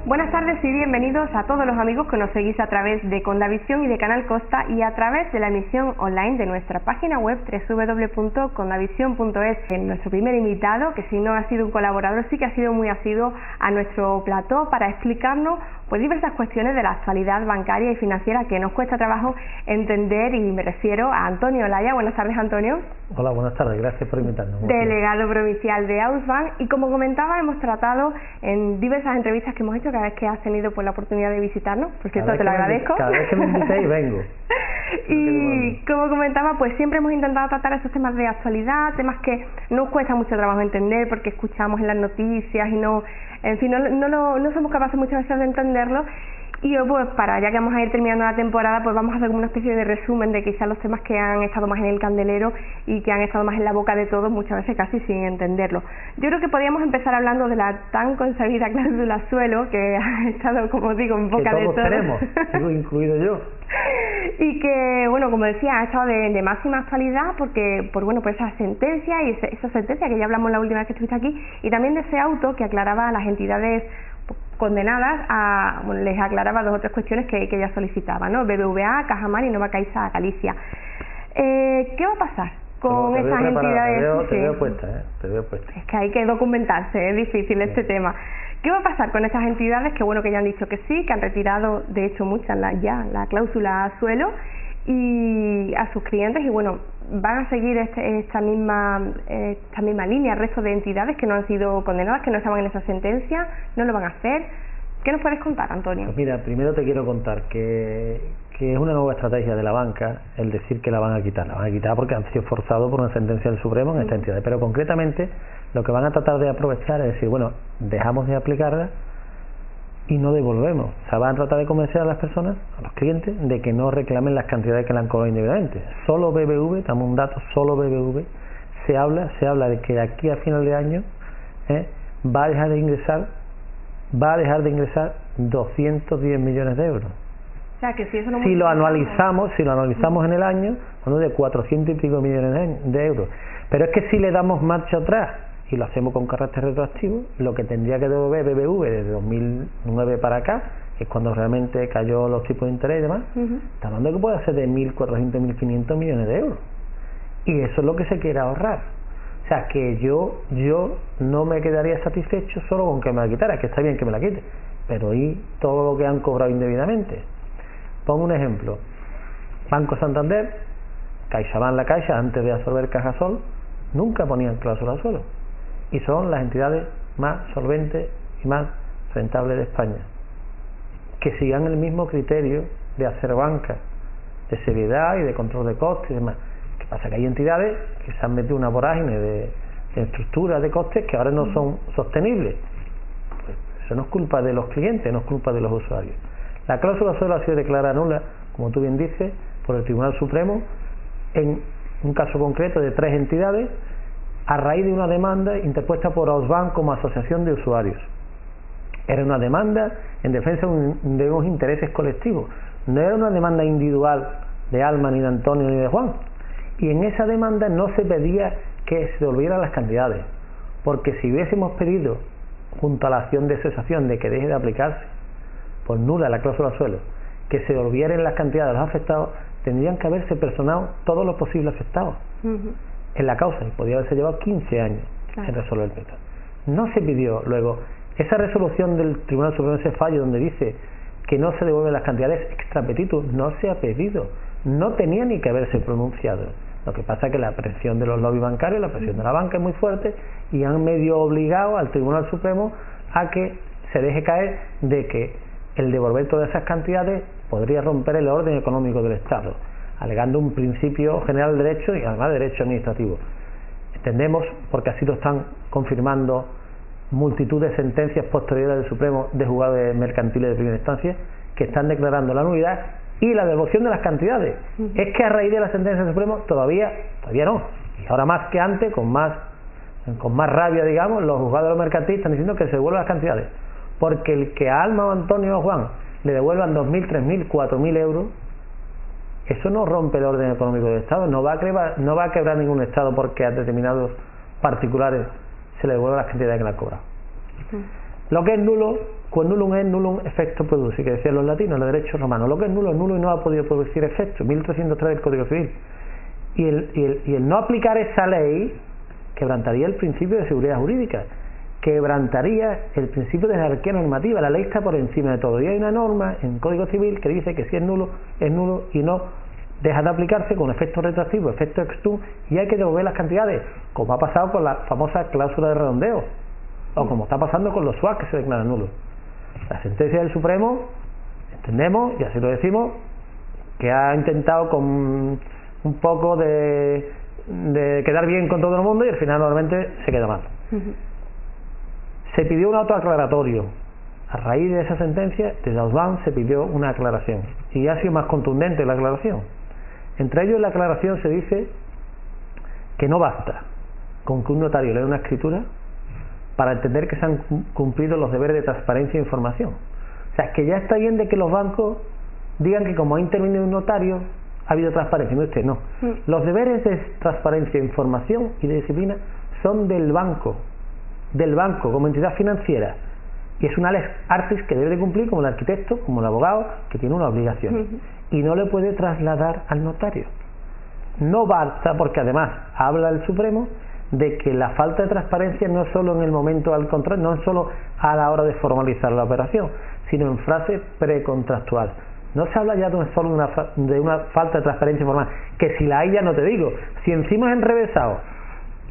Buenas tardes y bienvenidos a todos los amigos que nos seguís a través de Condavisión y de Canal Costa y a través de la emisión online de nuestra página web www.condavision.es. Nuestro primer invitado, que si no ha sido un colaborador, sí que ha sido muy asiduo a nuestro plató para explicarnos pues diversas cuestiones de la actualidad bancaria y financiera que nos cuesta trabajo entender, y me refiero a Antonio Olaya. Buenas tardes, Antonio. Hola, buenas tardes, gracias por invitarnos. Delegado provincial de Ausbank, y como comentaba, hemos tratado en diversas entrevistas que hemos hecho cada vez que has tenido pues la oportunidad de visitarnos, por cierto te lo agradezco. Cada vez que me invitéis vengo. Y como comentaba, pues siempre hemos intentado tratar esos temas de actualidad, temas que nos cuesta mucho trabajo entender porque escuchamos en las noticias y no, en fin, no somos capaces muchas veces de entenderlo. Y hoy, pues ya que vamos a ir terminando la temporada, pues vamos a hacer como una especie de resumen de quizás los temas que han estado más en el candelero y que han estado más en la boca de todos, muchas veces casi sin entenderlo. Yo creo que podríamos empezar hablando de la tan consabida cláusula suelo, que ha estado, como digo, en boca de todos. Tenemos, incluido yo. Y que, bueno, como decía, ha estado de máxima actualidad porque, por esa sentencia y esa sentencia que ya hablamos la última vez que estuviste aquí, y también de ese auto que aclaraba a las entidades condenadas les aclaraba dos o tres cuestiones que ella solicitaba, ¿no? BBVA, Cajamar y Nova Caixa Galicia. ¿Qué va a pasar con esas entidades? Te veo puesta. Es que hay que documentarse, es difícil este tema. ¿Qué va a pasar con esas entidades que ya han dicho que sí, que han retirado, de hecho muchas la cláusula suelo y a sus clientes, y van a seguir esta misma línea el resto de entidades que no han sido condenadas, que no estaban en esa sentencia, no lo van a hacer? ¿Qué nos puedes contar, Antonio? Pues mira, primero te quiero contar que es una nueva estrategia de la banca el decir que la van a quitar. La van a quitar porque han sido forzados por una sentencia del Supremo en esta entidad, pero concretamente lo que van a tratar de aprovechar es decir, dejamos de aplicarla y no devolvemos. O sea, van a tratar de convencer a las personas, a los clientes, de que no reclamen las cantidades que le han cobrado indebidamente. Solo BBV, damos un dato, solo BBV, se habla de que de aquí a final de año va a dejar de ingresar 210 millones de euros. O sea, que si lo analizamos en el año, de 400 y pico millones de euros. Pero es que si le damos marcha atrás y lo hacemos con carácter retroactivo, lo que tendría que devolver BBV desde 2009 para acá, que es cuando realmente cayó los tipos de interés y demás, está hablando de que puede ser de 1.400, 1.500 millones de euros. Y eso es lo que se quiere ahorrar. O sea, que yo no me quedaría satisfecho solo con que me la quitara, que está bien que me la quite, pero ¿y todo lo que han cobrado indebidamente? Pongo un ejemplo. Banco Santander, CaixaBank, La Caixa, antes de absorber Cajasol, nunca ponían cláusula suelo. Y son las entidades más solventes y más rentables de España. Que sigan el mismo criterio de hacer banca, de seriedad y de control de costes y demás. Lo que pasa es que hay entidades que se han metido una vorágine de estructuras de costes que ahora no son sostenibles. Pues eso no es culpa de los clientes, no es culpa de los usuarios. La cláusula suelo ha sido declarada nula, como tú bien dices, por el Tribunal Supremo en un caso concreto de 3 entidades a raíz de una demanda interpuesta por Ausbank como asociación de usuarios. Era una demanda en defensa de unos intereses colectivos, no era una demanda individual de Alma, ni de Antonio, ni de Juan. Y en esa demanda no se pedía que se devolvieran las cantidades, porque si hubiésemos pedido, junto a la acción de cesación de que deje de aplicarse por nula la cláusula suelo, que se devolvieran las cantidades de los afectados, tendrían que haberse personado todos los posibles afectados en la causa, y podría haberse llevado 15 años en resolver el pleito. No se pidió. Luego, esa resolución del Tribunal Supremo, ese fallo donde dice que no se devuelven las cantidades extra petitum, no se ha pedido, no tenía ni que haberse pronunciado. Lo que pasa es que la presión de los lobbies bancarios, la presión de la banca es muy fuerte, y han medio obligado al Tribunal Supremo a que se deje caer de que el devolver todas esas cantidades podría romper el orden económico del Estado, alegando un principio general de derecho y además derecho administrativo. Entendemos, porque así lo están confirmando multitud de sentencias posteriores del Supremo de juzgados mercantiles de primera instancia, que están declarando la nulidad y la devolución de las cantidades. Es que a raíz de la sentencia del Supremo todavía no, y ahora más que antes, con más rabia, digamos, los juzgados de los mercantiles están diciendo que se devuelvan las cantidades, porque el que a Alma o Antonio o Juan le devuelvan 2.000, 3.000, 4.000 euros, eso no rompe el orden económico del Estado, no va a quebrar ningún Estado porque a determinados particulares se le devuelvan las cantidades que le han cobrado. Lo que es nulo Quod nullum est nullum effecto produce, que decían los latinos, los derechos romanos. Lo que es nulo y no ha podido producir efecto. 1303 del Código Civil. Y el no aplicar esa ley quebrantaría el principio de seguridad jurídica, quebrantaría el principio de jerarquía normativa. La ley está por encima de todo. Y hay una norma en Código Civil que dice que si es nulo y no deja de aplicarse con efecto retroactivo, efecto ex tunc, y hay que devolver las cantidades, como ha pasado con la famosa cláusula de redondeo, o como está pasando con los SUAS que se declaran nulos. La sentencia del Supremo, entendemos, y así lo decimos, que ha intentado con un poco de quedar bien con todo el mundo y al final normalmente se queda mal. Se pidió un autoaclaratorio. A raíz de esa sentencia, desde Ausban se pidió una aclaración, y ha sido más contundente la aclaración. Entre ellos, en la aclaración se dice que no basta con que un notario lea una escritura para entender que se han cumplido los deberes de transparencia e información. O sea, que ya está bien de que los bancos digan que como ha intervenido un notario ha habido transparencia. No, usted no. Los deberes de transparencia, información y de disciplina son del banco como entidad financiera, y es una lex artis que debe de cumplir como el arquitecto, como el abogado, que tiene una obligación, y no le puede trasladar al notario. No basta, porque además habla el Supremo de que la falta de transparencia no es solo en el momento al contrato, no es solo a la hora de formalizar la operación, sino en fase precontractual. No se habla ya solo de una falta de transparencia formal, que si la hay ya no te digo. Si encima es enrevesado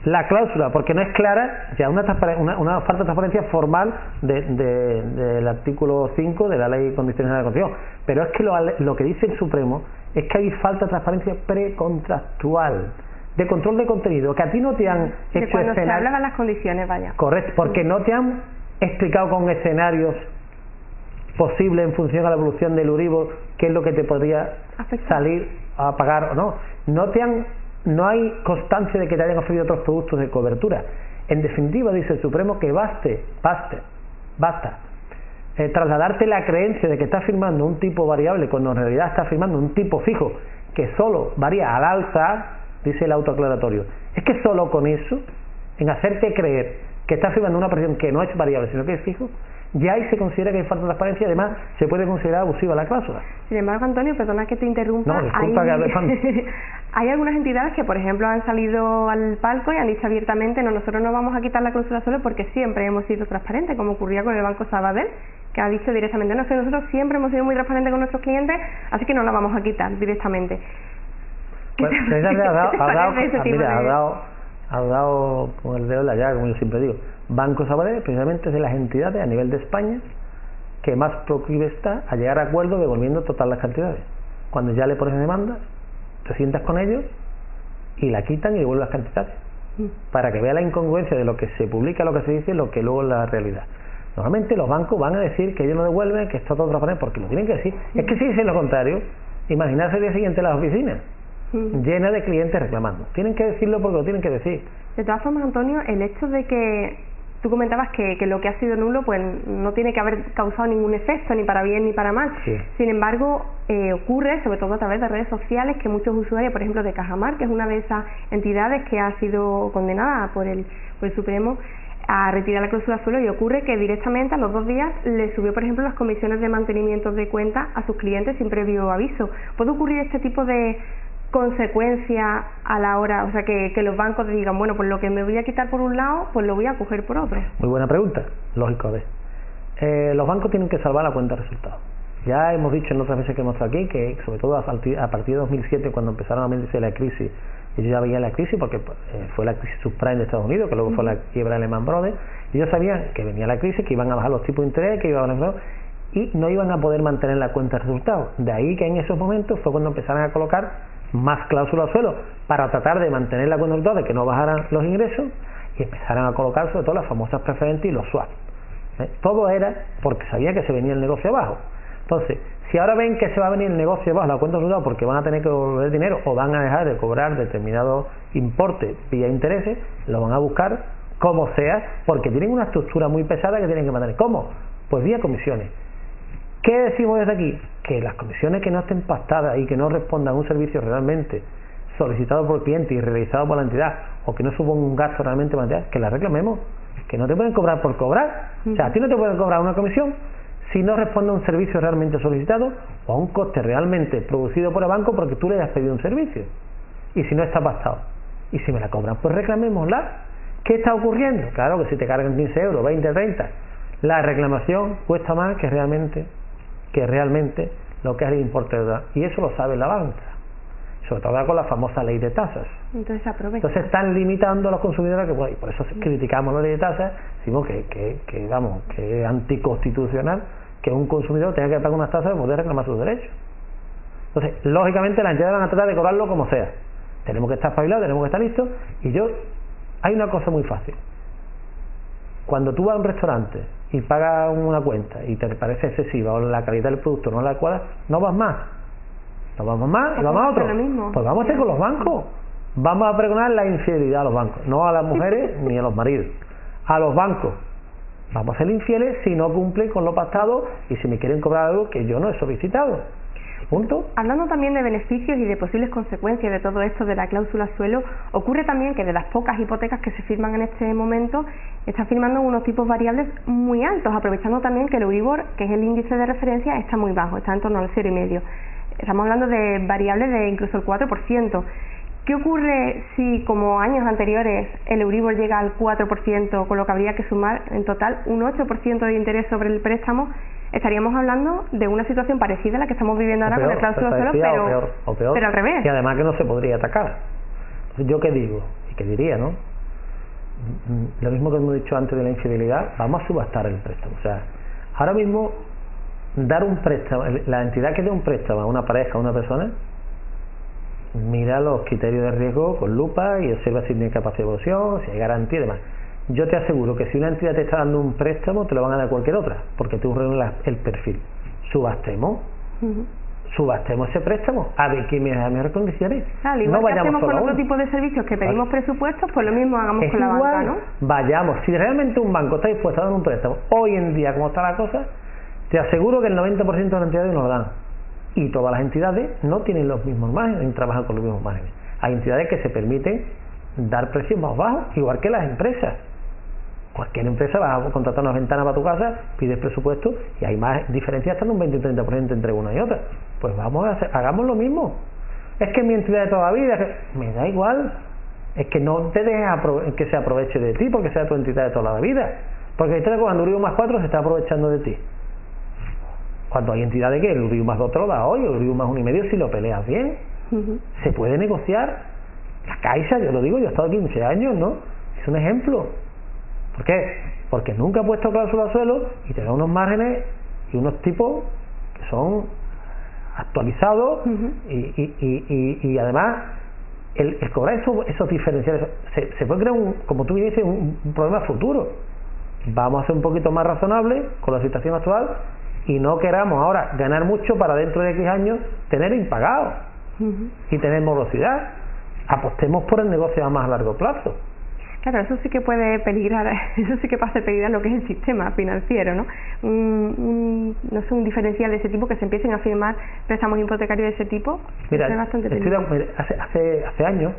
la cláusula porque no es clara, ya una falta de transparencia formal del artículo 5 de la Ley Condicional de Concesión. Pero es que lo que dice el Supremo es que hay falta de transparencia precontractual, de control de contenido, que a ti no te han hecho cuando se hablaban las condiciones, vaya. Correcto, porque no te han explicado con escenarios posibles en función a la evolución del Euribor qué es lo que te podría salir a pagar o no. No hay constancia de que te hayan ofrecido otros productos de cobertura. En definitiva, dice el Supremo que basta trasladarte la creencia de que estás firmando un tipo variable cuando en realidad estás firmando un tipo fijo que solo varía al alza, dice el autoaclaratorio. Es que solo con eso, en hacerte creer que estás firmando una operación que no es variable sino que es fijo, ya ahí se considera que hay falta de transparencia, y además se puede considerar abusiva la cláusula. Sin embargo, Antonio, perdona que te interrumpa, no, disculpa, hay algunas entidades que, por ejemplo, han salido al palco y han dicho abiertamente: no, nosotros no vamos a quitar la cláusula suelo porque siempre hemos sido transparentes, como ocurría con el Banco Sabadell, que ha dicho directamente: no sé, nosotros siempre hemos sido muy transparentes con nuestros clientes, así que no la vamos a quitar directamente. Pues, ha dado con el dedo en la llaga, como yo siempre digo. Banco Sabadell precisamente es de las entidades a nivel de España que más proclive está a llegar a acuerdos devolviendo total las cantidades. Cuando ya le pones demanda, te sientas con ellos y la quitan y devuelven las cantidades, para que vea la incongruencia de lo que se publica, lo que se dice y lo que luego es la realidad. Normalmente los bancos van a decir que ellos no devuelven, que está todo transparente, porque lo tienen que decir. Es que si dicen lo contrario, imaginarse el día siguiente las oficinas llenas de clientes reclamando. Tienen que decirlo porque lo tienen que decir. De todas formas, Antonio, el hecho de que tú comentabas que lo que ha sido nulo pues no tiene que haber causado ningún efecto, ni para bien ni para mal. Sí. Sin embargo, ocurre, sobre todo a través de redes sociales, que muchos usuarios, por ejemplo de Cajamar, que es una de esas entidades que ha sido condenada por el Supremo a retirar la cláusula suelo, y ocurre que directamente a los 2 días le subió, por ejemplo, las comisiones de mantenimiento de cuenta a sus clientes sin previo aviso. ¿Puede ocurrir este tipo de consecuencia a la hora, o sea, que los bancos digan: bueno, pues lo que me voy a quitar por un lado, pues lo voy a coger por otro? Muy buena pregunta, lógico. A ver, los bancos tienen que salvar la cuenta de resultados. Ya hemos dicho en otras veces que hemos estado aquí que, sobre todo a partir de 2007, cuando empezaron a medirse la crisis, ellos ya veían la crisis porque fue la crisis subprime de Estados Unidos, que luego fue la quiebra de Lehman Brothers, y ellos sabían que venía la crisis, que iban a bajar los tipos de interés, que iban a y no iban a poder mantener la cuenta de resultados. De ahí que en esos momentos fue cuando empezaron a colocar más cláusulas suelo para tratar de mantener la cuenta de resultados, de que no bajaran los ingresos, y empezaron a colocar sobre todo las famosas preferentes y los swaps. Todo era porque sabía que se venía el negocio abajo. Entonces, si ahora ven que se va a venir el negocio abajo, la cuenta de resultados, porque van a tener que devolver dinero o van a dejar de cobrar determinado importe vía intereses, lo van a buscar como sea, porque tienen una estructura muy pesada que tienen que mantener. ¿Cómo? Pues vía comisiones. ¿Qué decimos desde aquí? Que las comisiones que no estén pactadas y que no respondan a un servicio realmente solicitado por el cliente y realizado por la entidad, o que no suponga un gasto realmente para la entidad, que la reclamemos, que no te pueden cobrar por cobrar. O sea, a ti no te pueden cobrar una comisión si no responde a un servicio realmente solicitado o a un coste realmente producido por el banco porque tú le has pedido un servicio. Y si no está pactado. Y si me la cobran, pues reclamémosla. ¿Qué está ocurriendo? Claro que si te cargan 15 euros, 20, 30, la reclamación cuesta más que realmente lo que es el importe de y eso lo sabe la banca. Sobre todo con la famosa ley de tasas. Entonces están limitando a los consumidores, que bueno, y por eso criticamos la ley de tasas, decimos que es anticonstitucional que un consumidor tenga que pagar unas tasas para poder reclamar sus derechos. Entonces, lógicamente las entidades van a tratar de cobrarlo como sea. Tenemos que estar espabilados, tenemos que estar listos, y hay una cosa muy fácil. Cuando tú vas a un restaurante y pagas una cuenta y te parece excesiva o la calidad del producto no es la adecuada, no vas más. No vamos más y vamos a otro. Pues vamos a hacer con los bancos. Vamos a pregonar la infidelidad a los bancos, no a las mujeres ni a los maridos, a los bancos. Vamos a ser infieles si no cumplen con lo pactado y si me quieren cobrar algo que yo no he solicitado. ¿Punto? Hablando también de beneficios y de posibles consecuencias de todo esto de la cláusula suelo, ocurre también que de las pocas hipotecas que se firman en este momento, están firmando unos tipos variables muy altos, aprovechando también que el Euribor, que es el índice de referencia, está muy bajo, está en torno al 0,5. Estamos hablando de variables de incluso el 4%. ¿Qué ocurre si, como años anteriores, el Euribor llega al 4%, con lo que habría que sumar en total un 8% de interés sobre el préstamo? Estaríamos hablando de una situación parecida a la que estamos viviendo ahora con la cláusula suelo, pero al revés. Y además que no se podría atacar. Entonces, ¿yo qué digo? Y qué diría, ¿no? Lo mismo que hemos dicho antes de la infidelidad, vamos a subastar el préstamo. O sea, ahora mismo dar un préstamo, la entidad que dé un préstamo a una pareja, a una persona, mira los criterios de riesgo con lupa y observa si tiene capacidad de evolución, si hay garantía y demás. Yo te aseguro que si una entidad te está dando un préstamo, te lo van a dar cualquier otra, porque tú reúnes el perfil. Subastemos. Subastemos ese préstamo, a ver quién me da mejores condiciones. Claro, igual no que hacemos con otro tipo de servicios que pedimos presupuestos, pues lo mismo hagamos con la banca, ¿no? Vayamos, si realmente un banco está dispuesto a dar un préstamo, hoy en día como está la cosa, te aseguro que el 90% de las entidades no lo dan. Y todas las entidades no tienen los mismos márgenes, ni trabajan con los mismos márgenes. Hay entidades que se permiten dar precios más bajos, igual que las empresas. Cualquier empresa va a contratar unas ventanas para tu casa, pides presupuesto y hay más diferencias hasta un 20 o 30% entre una y otra. Pues hagamos lo mismo. Es que mi entidad de toda la vida, me da igual. Es que no te dejes que se aproveche de ti porque sea tu entidad de toda la vida. Porque cuando Euribor más 4 se está aprovechando de ti. Cuando hay entidades que el Euribor más 2 te lo da hoy, el Euribor más 1,5 si lo peleas bien. Se puede negociar. La Caixa, yo lo digo, yo he estado 15 años, ¿no? Es un ejemplo. ¿Por qué? Porque nunca ha puesto cláusula suelo y te da unos márgenes y unos tipos que son actualizados y además el cobrar esos diferenciales se puede crear, como tú bien dices, un problema futuro. Vamos a ser un poquito más razonables con la situación actual y no queramos ahora ganar mucho para dentro de X años tener impagado y tener morosidad. Apostemos por el negocio a más largo plazo. Claro, eso sí que puede peligrar, eso sí que puede hacer peligrar lo que es el sistema financiero, ¿no? No sé, un diferencial de ese tipo, que se empiecen a firmar préstamos hipotecarios de ese tipo. Mira, hace años,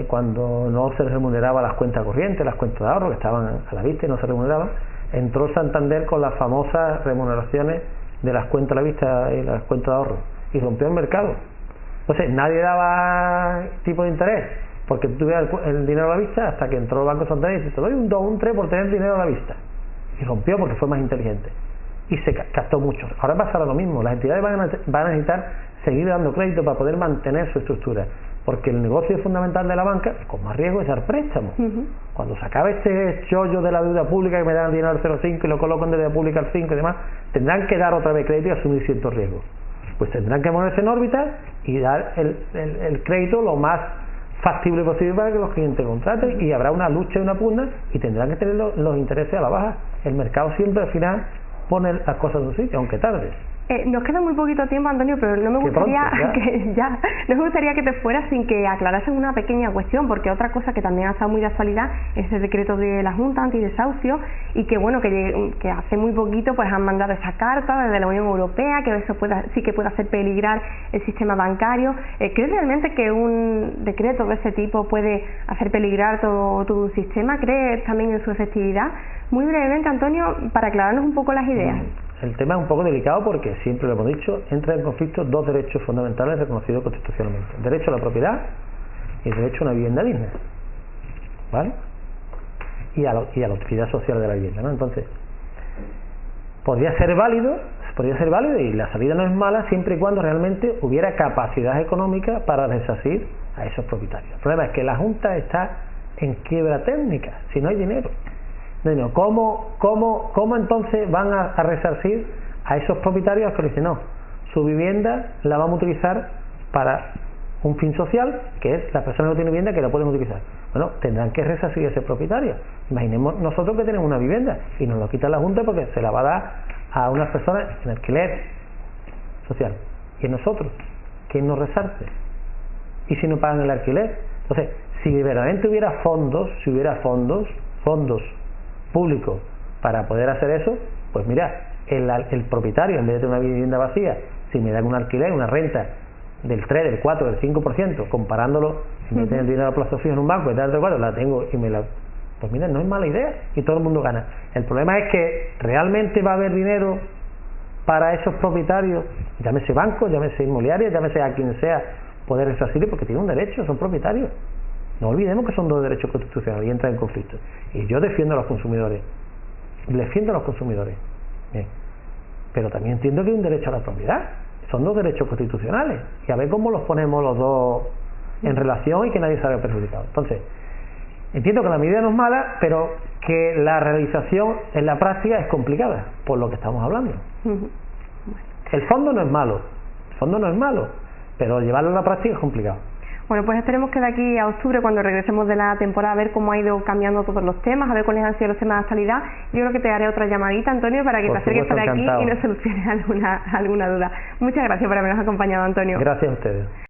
cuando no se remuneraba las cuentas corrientes, las cuentas de ahorro, que estaban a la vista y no se remuneraban, entró Santander con las famosas remuneraciones de las cuentas a la vista y las cuentas de ahorro, y rompió el mercado. Entonces, nadie daba tipo de interés porque tú tuvieras el dinero a la vista, hasta que entró el Banco Santander y dice: te doy un 2 o un 3 por tener dinero a la vista. Y rompió porque fue más inteligente. Y se captó mucho. Ahora pasará lo mismo. Las entidades van a necesitar seguir dando crédito para poder mantener su estructura. Porque el negocio fundamental de la banca, con más riesgo, es dar préstamos. Cuando se acabe este chollo de la deuda pública, que me dan dinero al 0,5 y lo colocan de deuda pública al 5 y demás, tendrán que dar otra vez crédito y asumir ciertos riesgos. Pues tendrán que ponerse en órbita y dar el crédito lo más factible posible para que los clientes contraten, y habrá una lucha y una pugna y tendrán que tener los intereses a la baja. El mercado siempre al final pone las cosas en su sitio, aunque tarde. Nos queda muy poquito tiempo, Antonio, pero no me gustaría no me gustaría que te fueras sin que aclarases una pequeña cuestión, porque otra cosa que también ha estado muy de actualidad es el decreto de la Junta antidesahucio, y que bueno, que hace muy poquito pues han mandado esa carta desde la Unión Europea, que eso sí que puede hacer peligrar el sistema bancario. ¿Crees realmente que un decreto de ese tipo puede hacer peligrar todo un sistema? ¿Crees también en su efectividad? Muy brevemente, Antonio, para aclararnos un poco las ideas. el tema es un poco delicado porque, siempre lo hemos dicho, entra en conflicto dos derechos fundamentales reconocidos constitucionalmente: el derecho a la propiedad y el derecho a una vivienda digna, ¿vale? Y a la utilidad social de la vivienda, ¿no? Entonces, podría ser válido y la salida no es mala siempre y cuando realmente hubiera capacidad económica para resarcir a esos propietarios. El problema es que la Junta está en quiebra técnica, si no hay dinero. ¿Cómo entonces van a resarcir a esos propietarios que le dicen no, su vivienda la vamos a utilizar para un fin social, que es las personas que no tienen vivienda que la pueden utilizar? Bueno, tendrán que resarcir a ese propietario. Imaginemos nosotros que tenemos una vivienda y nos lo quita la Junta porque se la va a dar a unas personas en alquiler social. ¿Y nosotros? ¿Quién nos resarce? ¿Y si no pagan el alquiler? Entonces, si verdaderamente hubiera fondos, fondos públicos para poder hacer eso, pues mira, el propietario, en vez de tener una vivienda vacía, si me dan un alquiler, una renta del 3, del 4, del 5%, comparándolo, si me tienen dinero a plazo fijo en un banco y tal, la tengo y me la... Pues mira, no es mala idea y todo el mundo gana. El problema es que realmente va a haber dinero para esos propietarios, llámese banco, llámese inmobiliaria, llámese a quien sea, poder resarcirle, porque tienen un derecho, son propietarios. No olvidemos que son dos derechos constitucionales y entran en conflicto. Y yo defiendo a los consumidores, pero también entiendo que hay un derecho a la propiedad. Son dos derechos constitucionales y a ver cómo los ponemos los dos en relación y que nadie salga perjudicado. Entonces, entiendo que la medida no es mala, pero que la realización en la práctica es complicada, por lo que estamos hablando. El fondo no es malo, pero llevarlo a la práctica es complicado. Bueno, pues esperemos que de aquí a octubre, cuando regresemos de la temporada, a ver cómo ha ido cambiando todos los temas, a ver cuáles han sido los temas de actualidad. Yo creo que te haré otra llamadita, Antonio, para que te acerques por aquí y nos soluciones alguna duda. Muchas gracias por habernos acompañado, Antonio. Gracias a ustedes.